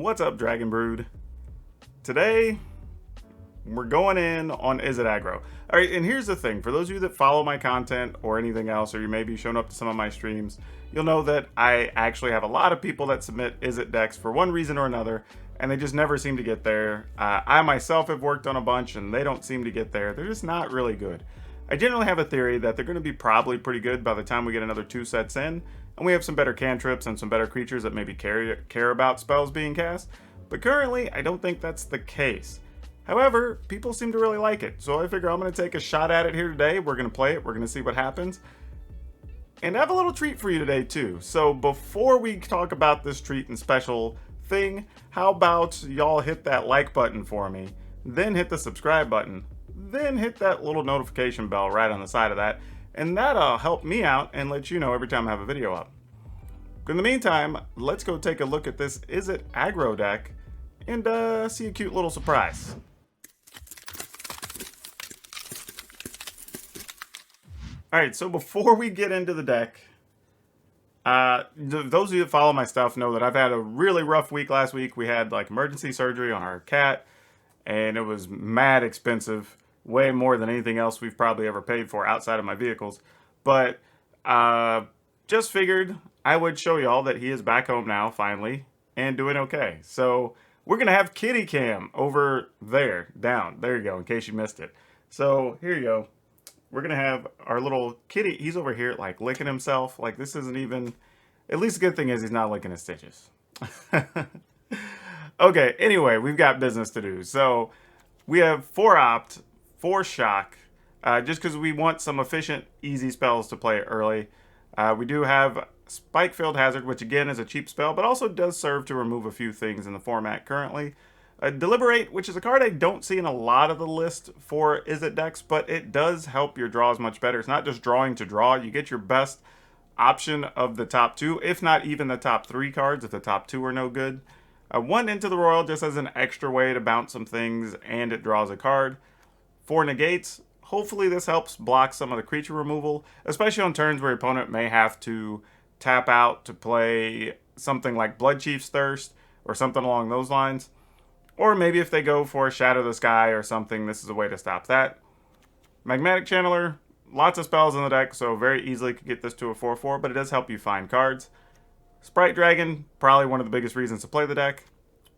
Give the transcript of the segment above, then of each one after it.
What's up, Dragon Brood? Today, we're going in on Izzet Aggro. Alright, and here's the thing. For those of you that follow my content or anything else, or you may be showing up to some of my streams, you'll know that I actually have a lot of people that submit Izzet decks for one reason or another, and they just never seem to get there. I myself have worked on a bunch, and they don't seem to get there. They're just not really good. I generally have a theory that they're going to be probably pretty good by the time we get another 2 sets in, and we have some better cantrips and some better creatures that maybe care about spells being cast. But currently, I don't think that's the case. However, people seem to really like it, so I figure I'm going to take a shot at it here today. We're going to play it, we're going to see what happens. And I have a little treat for you today too. So before we talk about this treat and special thing, how about y'all hit that like button for me, then hit the subscribe button, then hit that little notification bell right on the side of that, and that'll help me out and let you know every time I have a video up. In the meantime, let's go take a look at this Izzet Aggro deck and see a cute little surprise. Alright, so before we get into the deck, those of you that follow my stuff know that I've had a really rough week last week. We had like emergency surgery on our cat, and it was mad expensive. Way more than anything else we've probably ever paid for outside of my vehicles. But just figured I would show y'all that he is back home now, finally, and doing okay. So we're going to have Kitty Cam over there, down. There you go, in case you missed it. So here you go. We're going to have our little kitty. He's over here, like, licking himself. Like, this isn't even... At least the good thing is he's not licking his stitches. Okay, anyway, we've got business to do. So we have 4 opt, 4 shock, just because we want some efficient, easy spells to play early. We do have Spike-Filled Hazard, which again is a cheap spell, but also does serve to remove a few things in the format currently. Deliberate, which is a card I don't see in a lot of the list for Izzet decks, but it does help your draws much better. It's not just drawing to draw. You get your best option of the top 2, if not even the top 3 cards, if the top 2 are no good. 1 Into the Royal just as an extra way to bounce some things, and it draws a card. 4 Negates. Hopefully this helps block some of the creature removal, especially on turns where your opponent may have to tap out to play something like Bloodchief's Thirst or something along those lines. Or maybe if they go for a Shadow the Sky or something, this is a way to stop that. Magmatic Channeler, lots of spells in the deck, so very easily could get this to a 4/4, but it does help you find cards. Sprite Dragon, probably one of the biggest reasons to play the deck.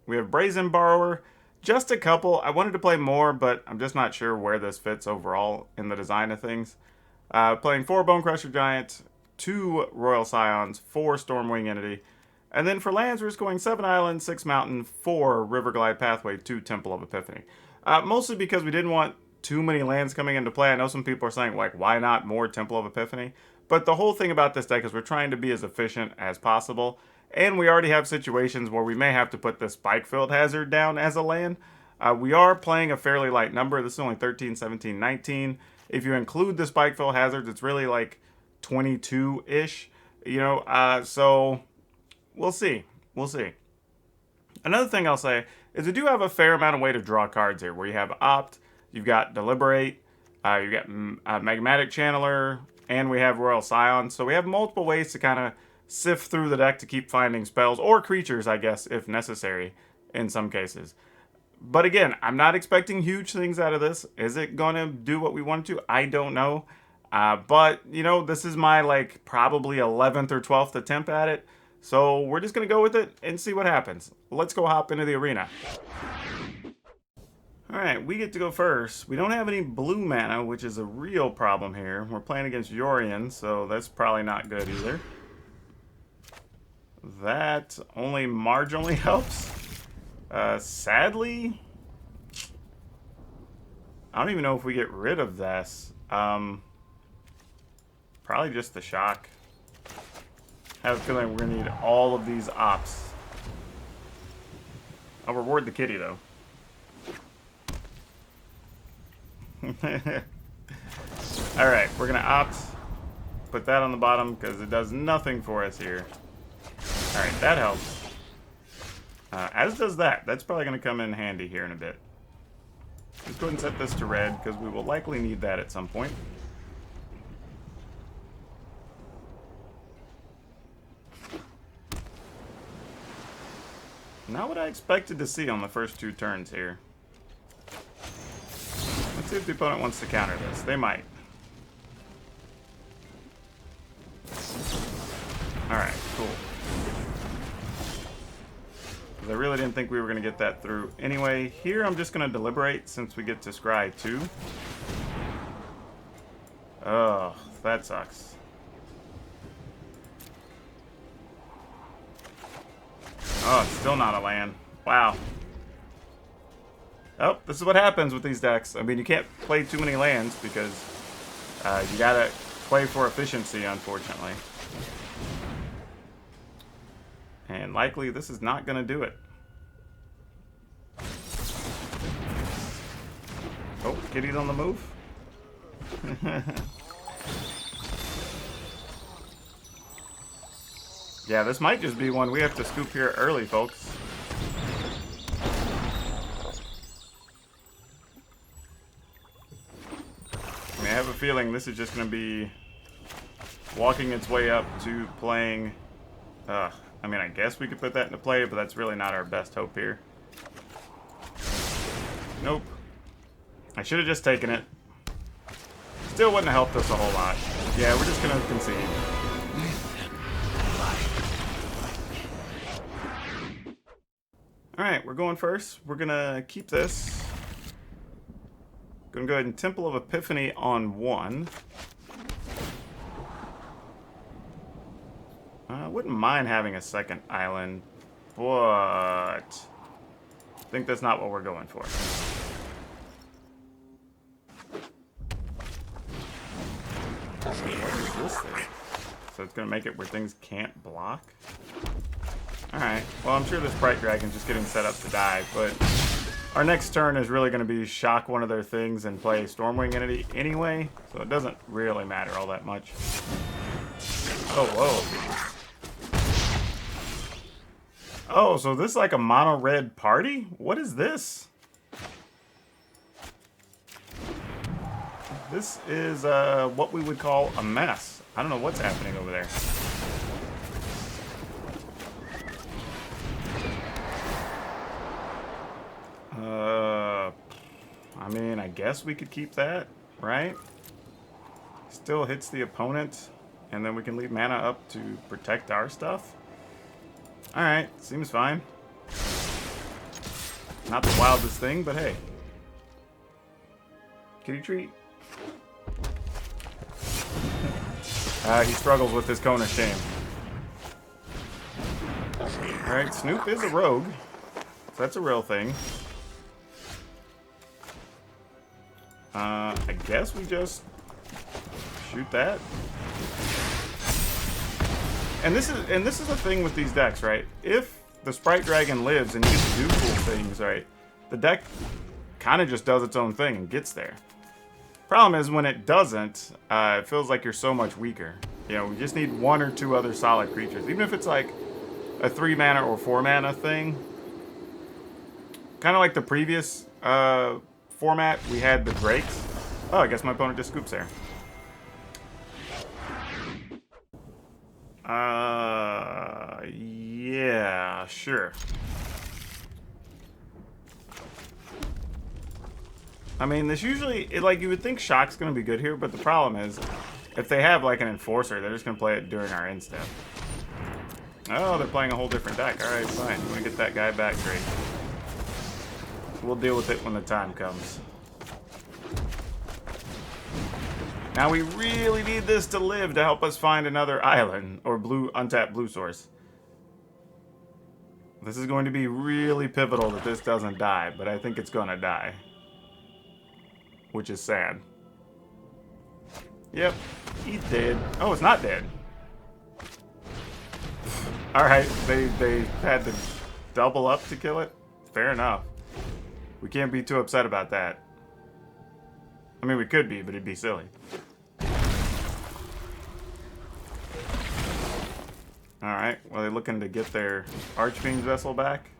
We have Brazen Borrower, just a couple. I wanted to play more, but I'm just not sure where this fits overall in the design of things. Playing 4 Bonecrusher Giant, 2 Royal Scions, 4 Stormwing Entity. And then for lands, we're just going 7 Island, 6 Mountain, 4 Riverglide Pathway, 2 Temple of Epiphany. Mostly because we didn't want too many lands coming into play. I know some people are saying, like, why not more Temple of Epiphany? But the whole thing about this deck is we're trying to be as efficient as possible. And we already have situations where we may have to put the Spike-Filled Hazard down as a land. We are playing a fairly light number. This is only 13, 17, 19. If you include the Spike-Filled Hazards, it's really like 22-ish. You know, so we'll see. We'll see. Another thing I'll say is we do have a fair amount of way to draw cards here, where you have Opt, you've got Deliberate, you've got Magmatic Channeler, and we have Royal Scion. So we have multiple ways to kind of sift through the deck to keep finding spells, or creatures, I guess, if necessary, in some cases. But again, I'm not expecting huge things out of this. Is it going to do what we want it to? I don't know. But, you know, this is my, like, probably 11th or 12th attempt at it. So we're just going to go with it and see what happens. Let's go hop into the arena. Alright, we get to go first. We don't have any blue mana, which is a real problem here. We're playing against Yorion, so that's probably not good either. That only marginally helps. Sadly, I don't even know if we get rid of this. Probably just the shock. I have a feeling we're going to need all of these ops. I'll reward the kitty, though. Alright, we're going to opt. Put that on the bottom because it does nothing for us here. Alright, that helps. As does that. That's probably going to come in handy here in a bit. Let's go ahead and set this to red because we will likely need that at some point. Not what I expected to see on the first 2 turns here. Let's see if the opponent wants to counter this. They might. Alright, cool. Because I really didn't think we were going to get that through. Anyway, here I'm just going to deliberate since we get to scry 2. Oh, that sucks. Oh, it's still not a land. Wow. Oh, this is what happens with these decks. I mean, you can't play too many lands because you gotta play for efficiency, unfortunately. And likely this is not gonna do it. Oh, Kitty's on the move. Yeah, this might just be one we have to scoop here early, folks. I mean, I have a feeling this is just going to be walking its way up to playing... I mean, I guess we could put that into play, but that's really not our best hope here. Nope. I should have just taken it. Still wouldn't have helped us a whole lot. Yeah, we're just going to concede. Alright, we're going first. We're going to keep this. Going to go ahead and Temple of Epiphany on 1. I wouldn't mind having a second island, but I think that's not what we're going for. What is this thing? So it's going to make it where things can't block? Alright, well I'm sure this PowrDragn's just getting set up to die, but our next turn is really going to be shock one of their things and play Stormwing Entity anyway, so it doesn't really matter all that much. Oh, whoa. Oh, so this is like a mono-red party? What is this? This is what we would call a mess. I don't know what's happening over there. I mean, I guess we could keep that, right? Still hits the opponent, and then we can leave mana up to protect our stuff. Alright, seems fine. Not the wildest thing, but hey. Kitty treat. He struggles with his cone of shame. Alright, Snoop is a rogue. So that's a real thing. I guess we just shoot that. And this is the thing with these decks, right? If the PowrDragn lives and you get to do cool things, right, the deck kind of just does its own thing and gets there. Problem is, when it doesn't, it feels like you're so much weaker. You know, we just need 1 or 2 other solid creatures. Even if it's like a 3 mana or 4 mana thing. Kind of like the previous format, we had the Drakes. Oh, I guess my opponent just scoops there. Yeah, sure. I mean, this usually, like, you would think Shock's going to be good here, but the problem is, if they have, like, an Enforcer, they're just going to play it during our end step. Oh, they're playing a whole different deck. Alright, fine. I'm going to get that guy back, great. We'll deal with it when the time comes. Now we really need this to live to help us find another island, or untapped blue source. This is going to be really pivotal that this doesn't die, but I think it's going to die. Which is sad. Yep, he's dead. Oh, it's not dead. Alright, they had to double up to kill it? Fair enough. We can't be too upset about that. I mean, we could be, but it'd be silly. Alright, well, they're looking to get their Archfiend's Vessel back.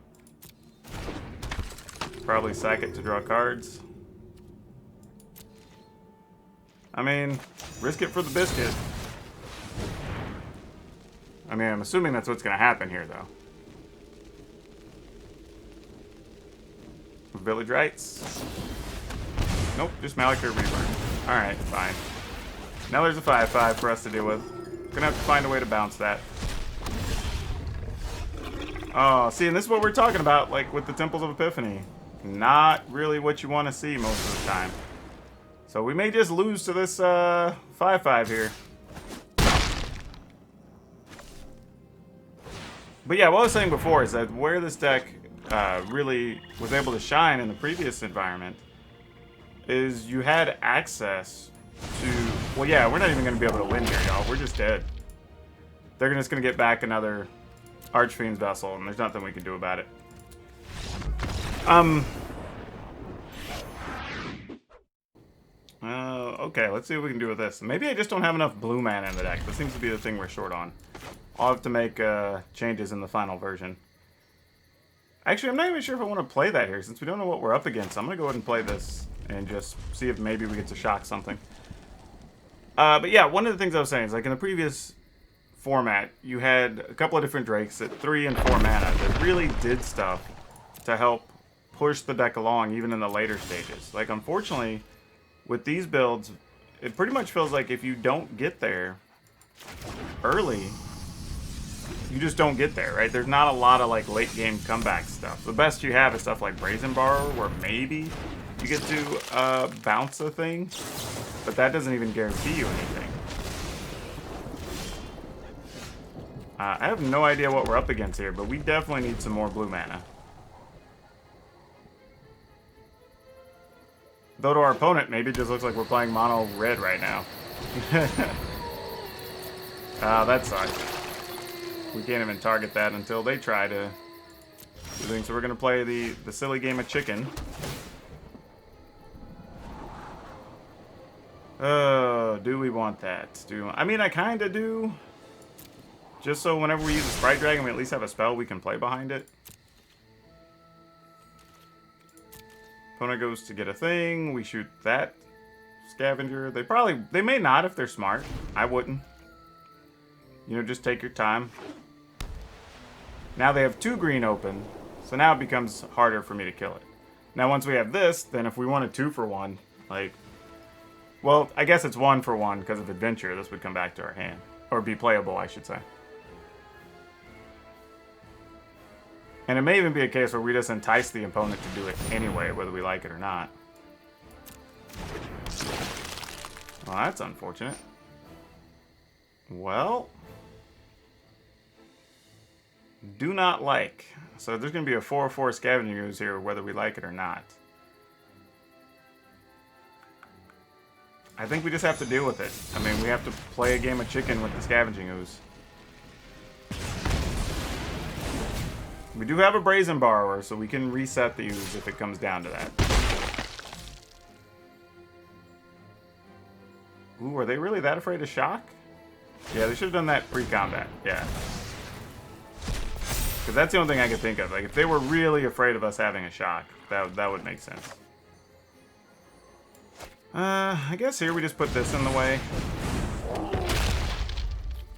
Probably sack it to draw cards. I mean, risk it for the biscuit. I mean, I'm assuming that's what's going to happen here, though. Village Rites. Nope, just Malachir Reburn. Alright, fine. Now there's a 5/5 for us to deal with. Gonna have to find a way to bounce that. Oh, see, and this is what we're talking about, like, with the Temples of Epiphany. Not really what you want to see most of the time. So we may just lose to this 5/5 here. But yeah, what I was saying before is that where this deck really was able to shine in the previous environment is you had access to... Well, yeah, we're not even going to be able to win here, y'all. We're just dead. They're just going to get back another Archfiend's Vessel, and there's nothing we can do about it. Okay, let's see what we can do with this. Maybe I just don't have enough blue mana in the deck. That seems to be the thing we're short on. I'll have to make changes in the final version. Actually, I'm not even sure if I want to play that here, since we don't know what we're up against. I'm going to go ahead and play this and just see if maybe we get to shock something. But yeah, one of the things I was saying is, like, in the previous format, you had a couple of different Drakes at 3 and 4 mana that really did stuff to help push the deck along, even in the later stages. Like, unfortunately, with these builds, it pretty much feels like if you don't get there early, you just don't get there, right? There's not a lot of, like, late-game comeback stuff. The best you have is stuff like Brazen Borrower, where maybe you get to bounce a thing, but that doesn't even guarantee you anything. I have no idea what we're up against here, but we definitely need some more blue mana. Though to our opponent, maybe it just looks like we're playing mono red right now. That sucks. We can't even target that until they try to do things. So we're going to play the silly game of chicken. Oh, do we want that? I mean, I kind of do. Just so whenever we use a Sprite Dragon, we at least have a spell we can play behind it. Opponent goes to get a thing. We shoot that scavenger. They may not if they're smart. I wouldn't. You know, just take your time. Now they have 2 green open, so now it becomes harder for me to kill it. Now once we have this, then if we wanted 2 for 1, like, well, I guess it's 1 for 1 because of Adventure. This would come back to our hand, or be playable, I should say. And it may even be a case where we just entice the opponent to do it anyway, whether we like it or not. Well, that's unfortunate. Well, do not like. So there's going to be a 4/4 Scavenging Ooze here, whether we like it or not. I think we just have to deal with it. I mean, we have to play a game of chicken with the Scavenging Ooze. We do have a Brazen Borrower, so we can reset the Ooze if it comes down to that. Ooh, are they really that afraid of shock? Yeah, they should have done that pre-combat. Yeah. Because that's the only thing I could think of. Like, if they were really afraid of us having a shock, that would make sense. I guess here we just put this in the way.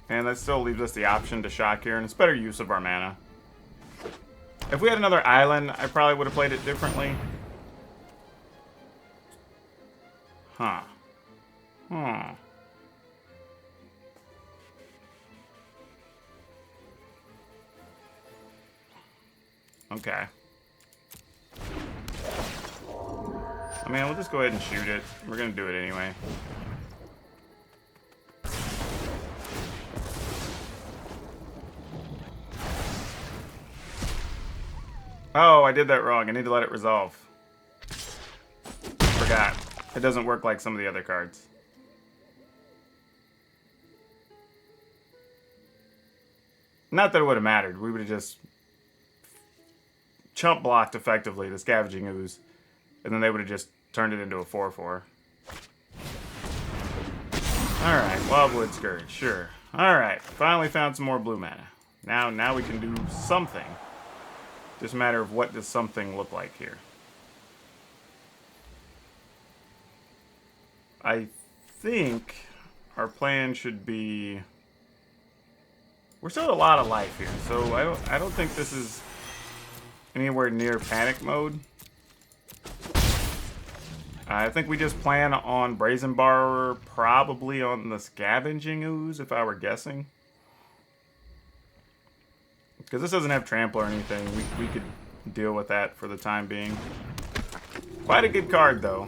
And that still leaves us the option to shock here, and it's better use of our mana. If we had another island, I probably would have played it differently. Huh. Hmm. Okay. I mean, we'll just go ahead and shoot it. We're gonna do it anyway. Oh, I did that wrong. I need to let it resolve. Forgot. It doesn't work like some of the other cards. Not that it would have mattered. We would have just chump blocked effectively the Scavenging Ooze. And then they would have just turned it into a 4/4. Alright, Wildwood Scourge, sure. Alright, finally found some more blue mana. Now we can do something. Just a matter of what does something look like here. I think our plan should be... We're still at a lot of life here, so I don't think this is anywhere near panic mode. I think we just plan on Brazen Bar, probably on the Scavenging Ooze, if I were guessing. Because this doesn't have Trample or anything. We could deal with that for the time being. Quite a good card, though.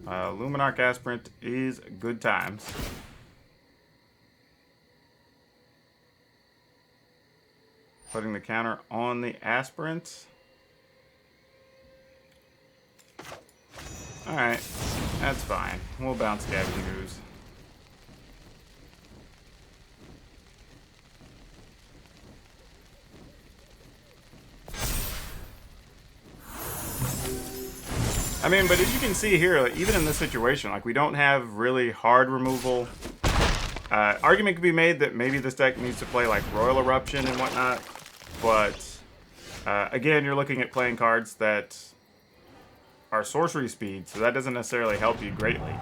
Luminarch Aspirant is good times. Putting the counter on the Aspirant. Alright, that's fine. We'll bounce Scavenging Ooze. I mean, but as you can see here, like, even in this situation, like, we don't have really hard removal. Argument could be made that maybe this deck needs to play, like, Royal Eruption and whatnot. But, again, you're looking at playing cards that are sorcery speed, so that doesn't necessarily help you greatly.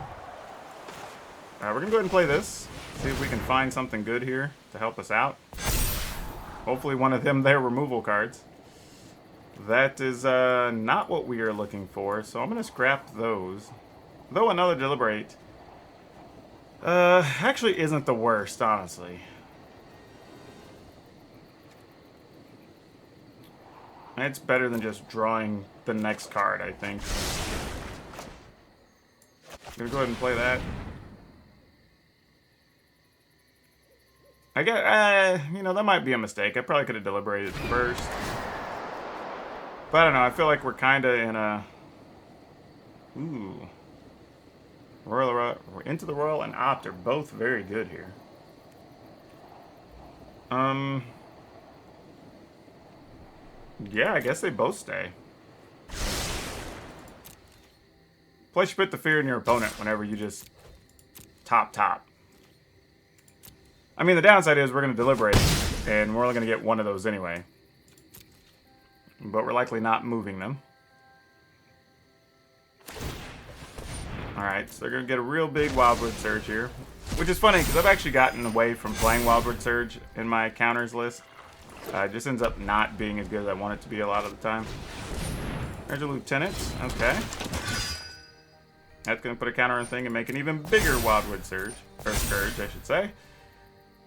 We're going to go ahead and play this. See if we can find something good here to help us out. Hopefully one of them their removal cards. That is not what we are looking for, so I'm going to scrap those. Though another Deliberate actually isn't the worst, honestly. It's better than just drawing the next card, I think. I'm going to go ahead and play that. I guess, you know, that might be a mistake. I probably could have deliberated first. But I don't know, I feel like we're kind of in a... Ooh. We're into the Royal and Opt are both very good here. Yeah, I guess they both stay. Plus you put the fear in your opponent whenever you just top. I mean, the downside is we're going to deliberate, and we're only going to get one of those anyway. But we're likely not moving them. Alright, so they're going to get a real big Wildwood Surge here. Which is funny, because I've actually gotten away from playing Wildwood Surge in my counters list. It just ends up not being as good as I want it to be a lot of the time. There's a Lieutenant. Okay. That's going to put a counter on thing and make an even bigger Wildwood Surge. Or Scourge, I should say.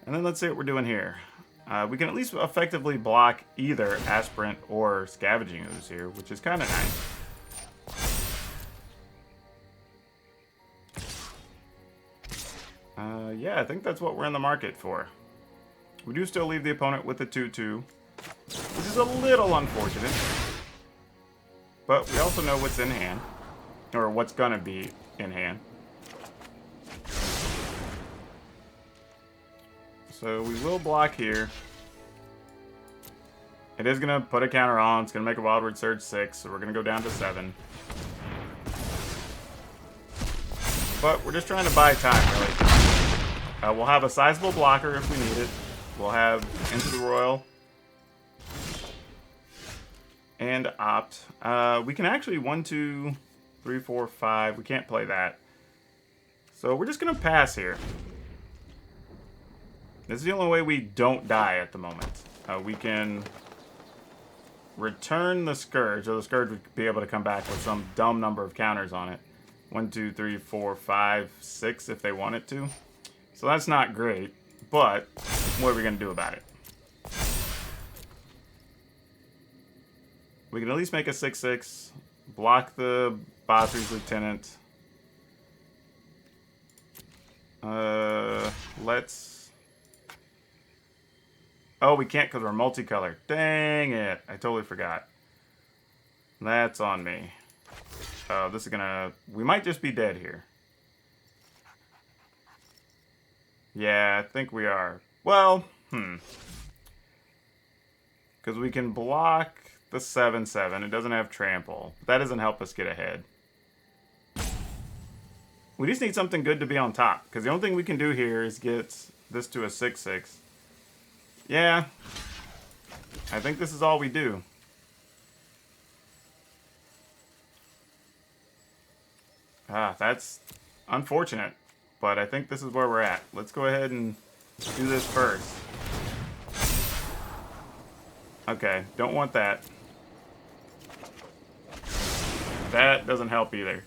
And then let's see what we're doing here. We can at least effectively block either Aspirant or Scavenging Ooze here, which is kind of nice. Yeah, I think that's what we're in the market for. We do still leave the opponent with a 2-2, which is a little unfortunate. But we also know what's in hand, or what's going to be in hand. So we will block here. It is going to put a counter on. It's going to make a Wildwood Surge 6, so we're going to go down to 7. But we're just trying to buy time, really. We'll have a sizable blocker if we need it. We'll have Into the Royal and Opt. We can actually 1, 2, 3, 4, 5. We can't play that. So we're just going to pass here. This is the only way we don't die at the moment. We can return the Scourge, or the Scourge would be able to come back with some dumb number of counters on it. 1, 2, 3, 4, 5, 6 if they want it to. So that's not great, but what are we going to do about it? We can at least make a 6-6, block the Bathory's Lieutenant. Let's... Oh, we can't because we're multicolored. Dang it. I totally forgot. That's on me. Oh, this is gonna... We might just be dead here. Yeah, I think we are. Well, because we can block the 7/7. It doesn't have trample. That doesn't help us get ahead. We just need something good to be on top. Because the only thing we can do here is get this to a 6/6. Yeah. I think this is all we do. That's unfortunate. But I think this is where we're at. Let's go ahead and do this first. Okay, don't want that. That doesn't help either.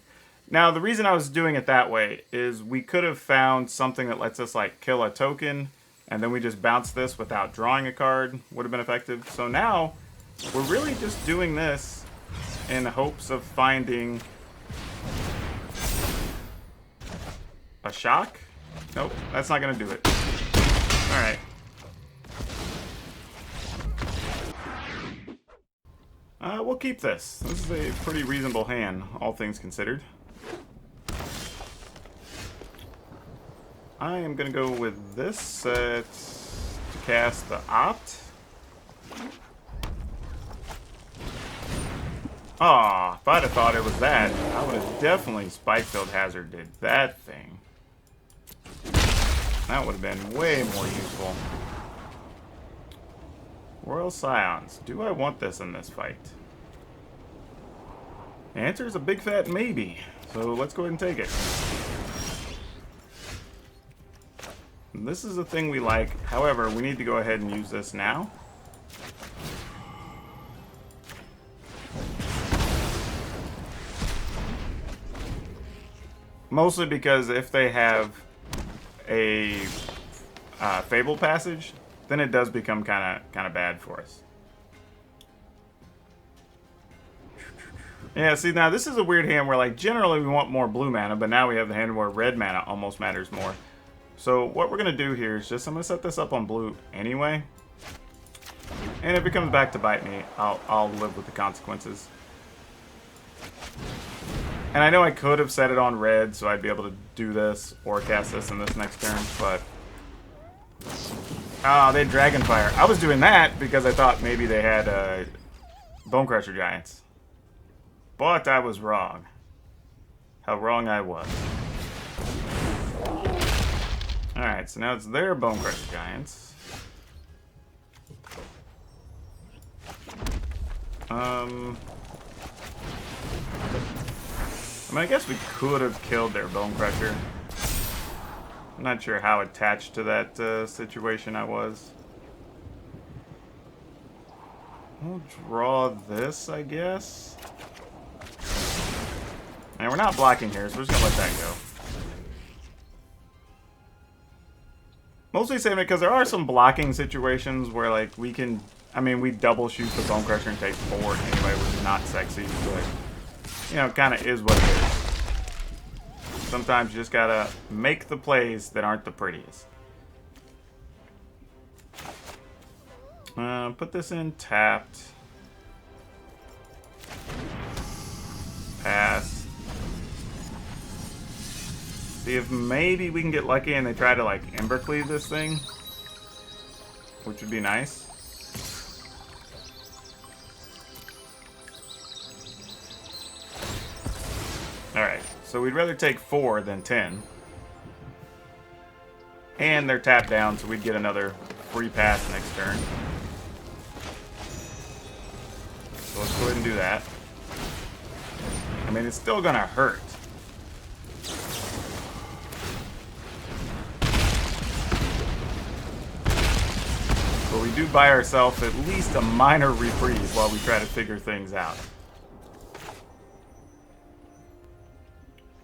Now, the reason I was doing it that way is we could have found something that lets us, like, kill a token, and then we just bounce this without drawing a card. Would have been effective. So now, we're really just doing this in hopes of finding a shock? Nope, that's not going to do it. Alright. We'll keep this. This is a pretty reasonable hand, all things considered. I am going to go with this set to cast the Opt. Aw, if I'd have thought it was that, I would have definitely Spikefield Hazarded that thing. That would have been way more useful. Royal Scions. Do I want this in this fight? The answer is a big fat maybe. So let's go ahead and take it. This is the thing we like. However, we need to go ahead and use this now. Mostly because if they have a Fable Passage, then it does become kind of bad for us. Yeah, see, now this is a weird hand where, like, generally we want more blue mana, but now we have the hand where red mana almost matters more. So what we're going to do here is just, I'm going to set this up on blue anyway. And if it comes back to bite me, I'll live with the consequences. And I know I could have set it on red, so I'd be able to do this or cast this in this next turn, but... Ah, they had Dragonfire. I was doing that because I thought maybe they had Bonecrusher Giants. But I was wrong. How wrong I was. Alright, so now it's their Bonecrusher Giants. I mean, I guess we could have killed their Bonecrusher. I'm not sure how attached to that situation I was. We'll draw this, I guess. And we're not blocking here, so we're just gonna let that go. Mostly saving it because there are some blocking situations where, like, we can... I mean, we double shoot the Bonecrusher and take 4 anyway, which is not sexy, but... You know, it kind of is what it is. Sometimes you just gotta make the plays that aren't the prettiest. Put this in tapped. Pass. See if maybe we can get lucky and they try to, like, Embercleave this thing. Which would be nice. Alright, so we'd rather take 4 than 10. And they're tapped down, so we'd get another free pass next turn. So let's go ahead and do that. I mean, it's still gonna hurt. But we do buy ourselves at least a minor reprieve while we try to figure things out.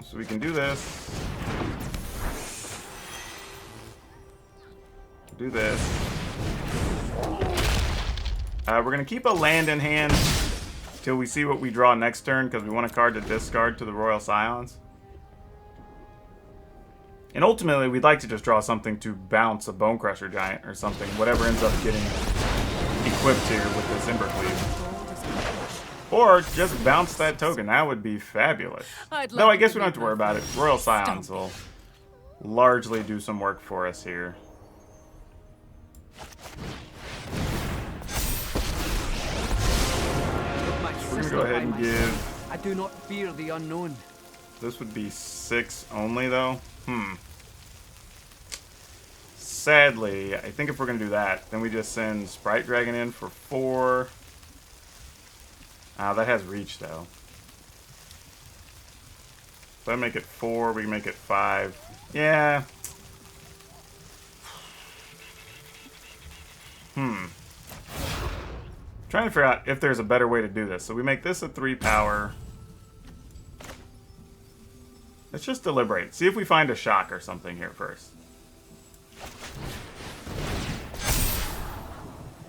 So we can do this. Do this. We're going to keep a land in hand till we see what we draw next turn, because we want a card to discard to the Royal Scions. And ultimately, we'd like to just draw something to bounce a Bonecrusher Giant or something, whatever ends up getting equipped here with this Embercleave. Or just bounce that token. That would be fabulous. Though I guess we don't have to worry about it. Royal Scions will largely do some work for us here. We're going to go ahead and give... I do not fear the unknown. This would be 6 only, though. Sadly, I think if we're going to do that, then we just send PowrDragn in for 4. That has reach, though. So I make it 4, we can make it 5. Yeah. Trying to figure out if there's a better way to do this. So we make this a 3 power. Let's just deliberate. See if we find a shock or something here first.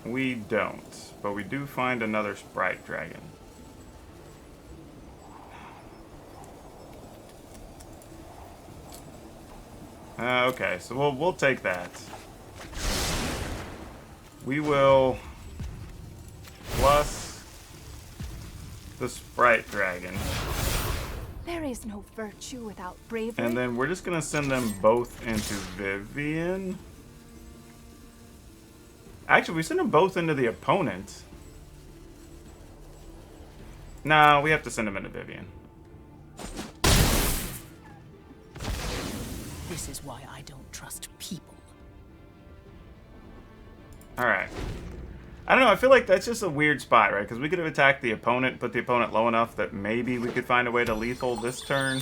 We don't, but we do find another Sprite Dragon. Okay, so we'll take that. We will plus the Sprite Dragon. There is no virtue without bravery. And then we're just gonna send them both into Vivian. Actually, we send them both into the opponent. No, we have to send them into Vivian. This is why I don't trust people. Alright. I don't know, I feel like that's just a weird spot, right? Because we could have attacked the opponent, put the opponent low enough that maybe we could find a way to lethal this turn.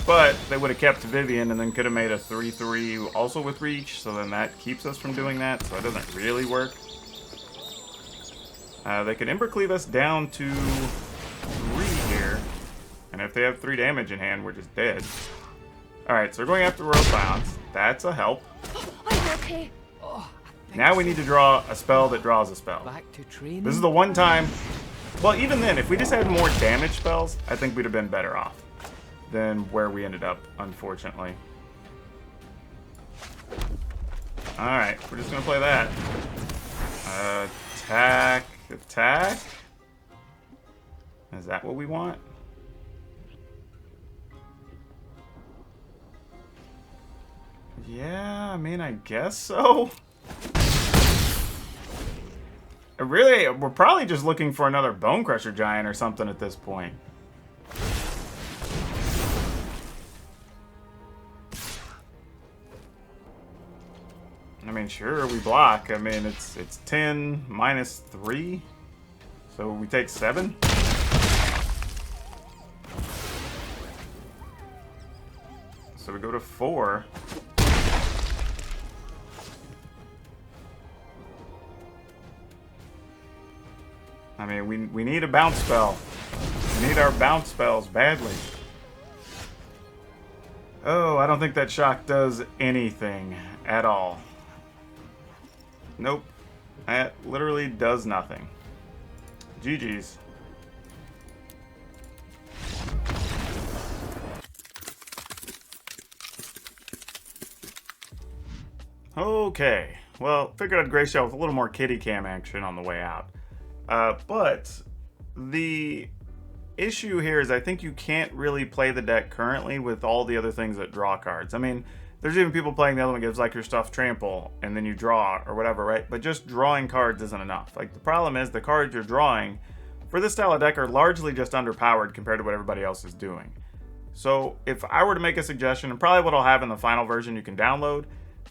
But they would have kept Vivian and then could have made a 3-3 also with reach, so then that keeps us from doing that, so it doesn't really work. They could Embercleave us down to 3 here, and if they have 3 damage in hand, we're just dead. Alright, so we're going after Royal Silence. That's a help. I'm okay. Now we need to draw a spell that draws a spell. Back to training. This is the one time... Well, even then, if we just had more damage spells, I think we'd have been better off than where we ended up, unfortunately. Alright, we're just going to play that. Attack. Attack? Is that what we want? Yeah, I mean, I guess so. Really, we're probably just looking for another Bone Crusher Giant or something at this point. I mean, sure, we block. I mean, it's 10 minus 3. So we take 7. So we go to 4. I mean, we need a bounce spell. We need our bounce spells badly. Oh, I don't think that shock does anything at all. Nope. That literally does nothing. GG's. Okay. Well, figured I'd grace y'all with a little more kitty cam action on the way out. But the issue here is I think you can't really play the deck currently with all the other things that draw cards. I mean, there's even people playing the other one gives like your stuff trample and then you draw or whatever, right? But just drawing cards isn't enough. Like the problem is the cards you're drawing for this style of deck are largely just underpowered compared to what everybody else is doing. So if I were to make a suggestion, and probably what I'll have in the final version you can download,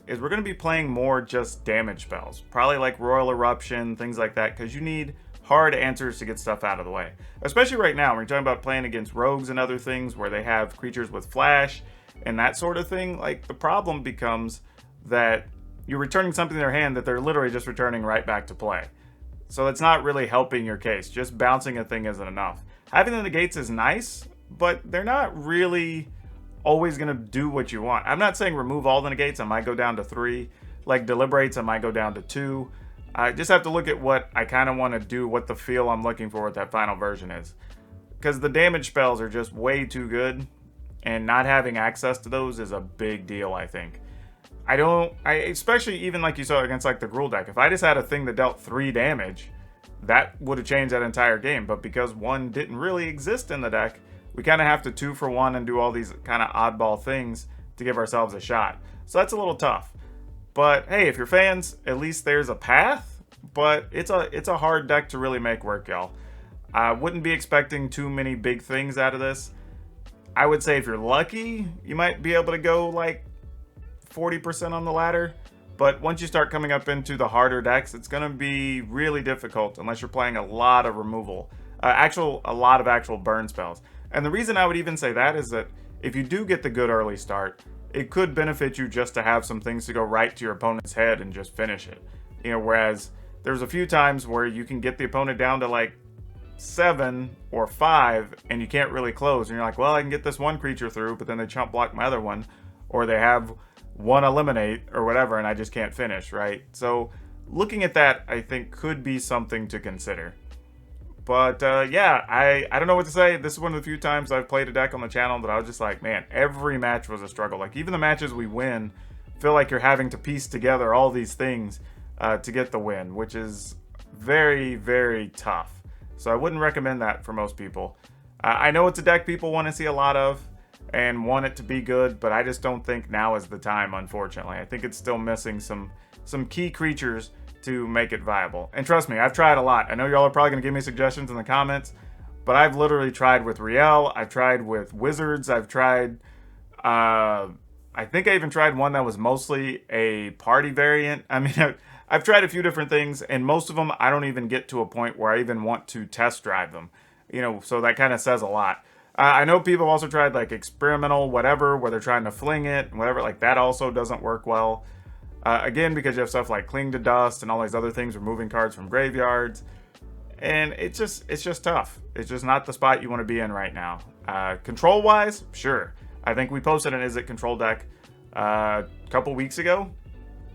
is we're going to be playing more just damage spells. Probably like Royal Eruption, things like that, because you need hard answers to get stuff out of the way. Especially right now, when you're talking about playing against rogues and other things where they have creatures with flash and that sort of thing, like the problem becomes that you're returning something in their hand that they're literally just returning right back to play. So it's not really helping your case. Just bouncing a thing isn't enough. Having the negates is nice, but they're not really always going to do what you want. I'm not saying remove all the negates. I might go down to 3. Like deliberates, I might go down to 2. I just have to look at what I kind of want to do, what the feel I'm looking for with that final version is. Because the damage spells are just way too good, and not having access to those is a big deal, I think. Especially even like you saw against like the Gruul deck, if I just had a thing that dealt 3 damage, that would have changed that entire game. But because 1 didn't really exist in the deck, we kind of have to 2 for 1 and do all these kind of oddball things to give ourselves a shot. So that's a little tough. But hey, if you're fans, at least there's a path. But it's a hard deck to really make work, y'all. I wouldn't be expecting too many big things out of this. I would say if you're lucky, you might be able to go like 40% on the ladder. But once you start coming up into the harder decks, it's going to be really difficult unless you're playing a lot of removal. A lot of actual burn spells. And the reason I would even say that is that if you do get the good early start, it could benefit you just to have some things to go right to your opponent's head and just finish it. You know, whereas there's a few times where you can get the opponent down to like 7 or 5 and you can't really close, and you're like, well, I can get this one creature through, but then they chump block my other one, or they have one eliminate or whatever, and I just can't finish, right? So looking at that, I think could be something to consider. But yeah, I don't know what to say. This is one of the few times I've played a deck on the channel that I was just like, man, every match was a struggle. Like, even the matches we win feel like you're having to piece together all these things to get the win, which is very, very tough. So I wouldn't recommend that for most people. I know it's a deck people want to see a lot of and want it to be good, but I just don't think now is the time, unfortunately. I think it's still missing some key creatures to make it viable. And trust me, I've tried a lot. I know y'all are probably going to give me suggestions in the comments, but I've literally tried with Riel, I've tried with Wizards, I've tried, I think I even tried one that was mostly a party variant. I mean, I've tried a few different things, and most of them I don't even get to a point where I even want to test drive them. You know, so that kind of says a lot. I know people have also tried like experimental whatever, where they're trying to fling it and whatever, like that also doesn't work well. Again, because you have stuff like Cling to Dust and all these other things, removing cards from graveyards. And it's just tough. It's just not the spot you want to be in right now. Control-wise, sure. I think we posted an Izzet control deck a couple weeks ago.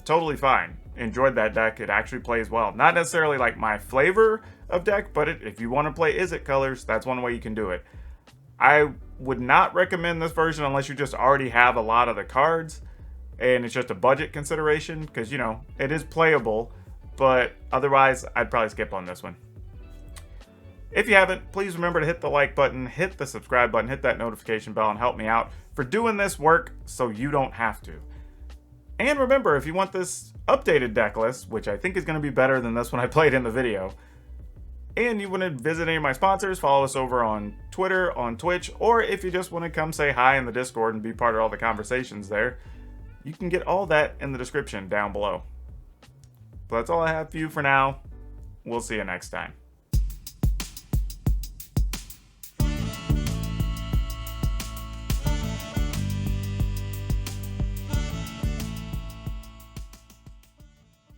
Totally fine. Enjoyed that deck. It actually plays well. Not necessarily like my flavor of deck, but if you want to play Izzet colors, that's one way you can do it. I would not recommend this version unless you just already have a lot of the cards and it's just a budget consideration, because, you know, it is playable, but otherwise I'd probably skip on this one. If you haven't, please remember to hit the like button, hit the subscribe button, hit that notification bell, and help me out for doing this work so you don't have to. And remember, if you want this updated deck list, which I think is going to be better than this one I played in the video, and you want to visit any of my sponsors, follow us over on Twitter, on Twitch, or if you just want to come say hi in the Discord and be part of all the conversations there, you can get all that in the description down below. But that's all I have for you for now. We'll see you next time.